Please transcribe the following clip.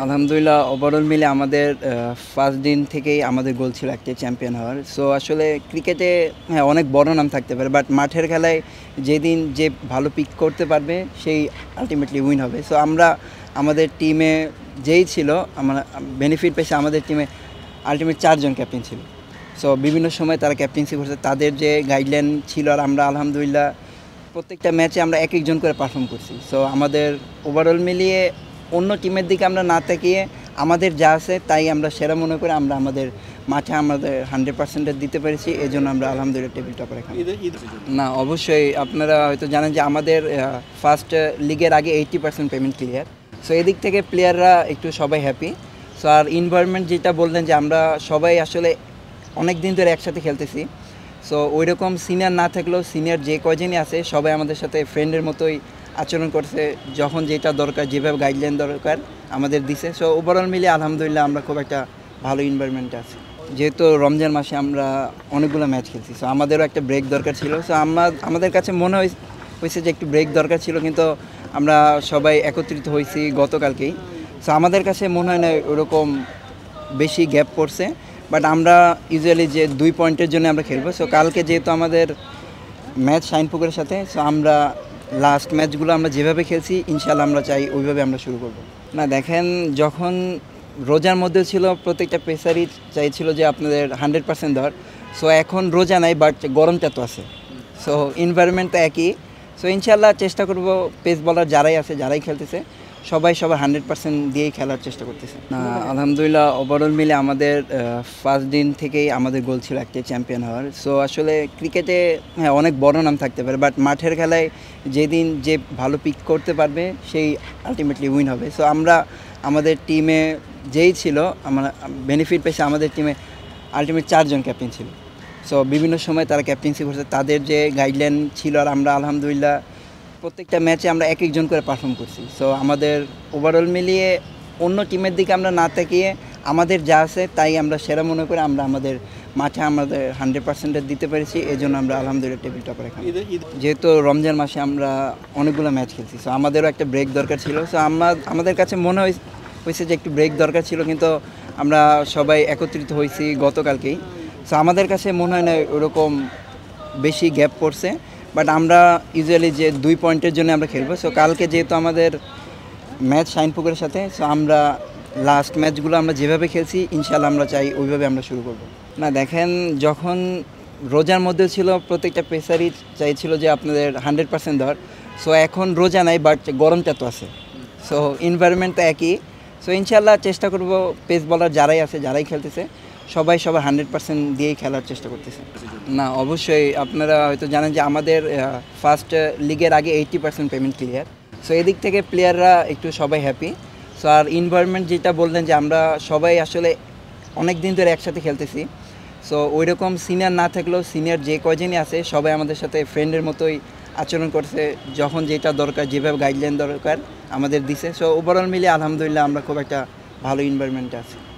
আলহামদুলিল্লাহ ওভারঅল মিলে আমাদের ফার্স্ট দিন থেকেই আমাদের গোল ছিল একটা চ্যাম্পিয়ন হওয়ার। সো আসলে ক্রিকেটে হ্যাঁ, অনেক বড় নাম থাকতে পারে, বাট মাঠের খেলায় যেদিন যে ভালো পিক করতে পারবে সেই আলটিমেটলি উইন হবে। সো আমরা আমাদের টিমে যেই ছিল আমরা বেনিফিট পেয়েছে, আমাদের টিমে আলটিমেট 4 জন ক্যাপ্টেন ছিল। সো বিভিন্ন সময় তারা ক্যাপ্টেন্সি করছে, তাদের যে গাইডলাইন ছিল, আর আমরা আলহামদুলিল্লাহ প্রত্যেকটা ম্যাচে আমরা এক একজন করে পারফর্ম করছি। সো আমাদের ওভারঅল মিলিয়ে অন্য টিমের দিকে আমরা না তাকিয়ে আমাদের যা আছে তাই আমরা সেরা মনে করে আমরা আমাদের মাঠে আমাদের 100% দিতে পেরেছি। এই জন্য আমরা আলহামদুলিল্লাহ টেবিল টপার এখানে। না, অবশ্যই আপনারা হয়তো জানেন যে আমাদের ফার্স্ট লিগের আগে 80% পেমেন্ট ক্লিয়ার। সো এদিক থেকে প্লেয়াররা একটু সবাই হ্যাপি। সো আর এনভায়রনমেন্ট যেটা বললেন যে আমরা সবাই আসলে অনেক দিন ধরে একসাথে খেলতেছি। সো ওই রকম সিনিয়র না থাকলেও সিনিয়র যে কয়জনই আছে সবাই আমাদের সাথে ফ্রেন্ডের মতোই আচরণ করছে, যখন যেটা দরকার যেভাবে গাইডলাইন দরকার আমাদের দিছে। সো ওভারঅল মিলিয়ে আলহামদুলিল্লাহ আমরা খুব একটা ভালো এনভায়রনমেন্টে আছি। যেহেতু রমজান মাসে আমরা অনেকগুলো ম্যাচ খেলছি, সো আমাদেরও একটা ব্রেক দরকার ছিল। সো আমাদের কাছে মনে হয়েছে যে একটু ব্রেক দরকার ছিল, কিন্তু আমরা সবাই একত্রিত হয়েছি গতকালকেই। সো আমাদের কাছে মনে হয় না ওরকম বেশি গ্যাপ পড়ছে, বাট আমরা ইউজুয়ালি যে 2 পয়েন্টের জন্য আমরা খেলবো। সো কালকে যেহেতু আমাদের ম্যাচ শাইনপুকুরের সাথে, সো আমরা লাস্ট ম্যাচগুলো আমরা যেভাবে খেলছি ইনশাল্লাহ আমরা চাই ওইভাবে আমরা শুরু করব। না দেখেন, যখন রোজার মধ্যে ছিল প্রত্যেকটা পেসারই চাইছিল যে আপনাদের 100% দেওয়ার। সো এখন রোজা নাই, বাট গরমটা তো আছে। সো এনভায়রনমেন্ট তো একই। সো ইনশাল্লাহ চেষ্টা করব পেস বলার যারাই আছে, যারাই খেলতেছে সবাই সবার 100% দিয়েই খেলার চেষ্টা করতেছে। না, আলহামদুলিল্লাহ ওভারঅল মিলে আমাদের ফার্স্ট দিন থেকেই আমাদের গোল ছিল একটা চ্যাম্পিয়ন হওয়ার। সো আসলে ক্রিকেটে হ্যাঁ, অনেক বড় নাম থাকতে পারে, বাট মাঠের খেলায় যেদিন যে ভালো পিক করতে পারবে সেই আলটিমেটলি উইন হবে। সো আমরা আমাদের টিমে যেই ছিল আমরা বেনিফিট পেয়েছে, আমাদের টিমে আলটিমেট 4 জন ক্যাপ্টেন ছিল। সো বিভিন্ন সময় তারা ক্যাপ্টেন্সি করছে, তাদের যে গাইডলাইন ছিল, আর আমরা আলহামদুলিল্লাহ প্রত্যেকটা ম্যাচে আমরা এক একজন করে পারফর্ম করছি। সো আমাদের ওভারঅল মিলিয়ে অন্য টিমের দিকে আমরা না তাকিয়ে আমাদের যা আছে তাই আমরা সেরা মনে করে আমরা আমাদের মাঠে আমাদের 100% দিতে পেরেছি। এই জন্য আমরা আলহামদুলিল্লাহ টেবিল টপার এখানে। যেহেতু রমজান মাসে আমরা অনেকগুলো ম্যাচ খেলছি, সো আমাদেরও একটা ব্রেক দরকার ছিল। সো আমাদের কাছে মনে হয়েছে যে একটু ব্রেক দরকার ছিল, কিন্তু আমরা সবাই একত্রিত হয়েছি গতকালকেই। সো আমাদের কাছে মনে হয় না ওরকম বেশি গ্যাপ পড়ছে, বাট আমরা ইউজুয়ালি যে 2 পয়েন্টের জন্য আমরা খেলবো। সো কালকে যেহেতু আমাদের ম্যাচ শাইনপুকুরের সাথে, সো আমরা লাস্ট ম্যাচগুলো আমরা যেভাবে খেলছি ইনশাল্লাহ আমরা চাই ওইভাবে আমরা শুরু করব। না দেখেন, যখন রোজার মধ্যে ছিল প্রত্যেকটা পেসারই চাইছিল যে আপনাদের 100% দেওয়ার। সো এখন রোজা নাই, বাট গরমটা তো আছে। সো এনভায়রনমেন্ট তো একই। সো ইনশাল্লাহ চেষ্টা করব পেস বলার যারাই আছে, যারাই খেলতেছে সবাই সবার 100% দিয়েই খেলার চেষ্টা করতেছে। না, অবশ্যই আপনারা হয়তো জানেন যে আমাদের ফার্স্ট লিগের আগে 80% পেমেন্ট ক্লিয়ার। সো এদিক থেকে প্লেয়াররা একটু সবাই হ্যাপি। সো আর এনভায়রনমেন্ট যেটা বললেন যে আমরা সবাই আসলে অনেক দিন ধরে একসাথে খেলতেছি। সো ওই রকম সিনিয়র না থাকলেও সিনিয়র যে কয়জনই আছে সবাই আমাদের সাথে ফ্রেন্ডের মতোই আচরণ করছে, যখন যেটা দরকার যেভাবে গাইডলাইন দরকার আমাদের দিছে। সো ওভারঅল মিলিয়ে আলহামদুলিল্লাহ আমরা খুব একটা ভালো এনভায়রনমেন্টে আছি।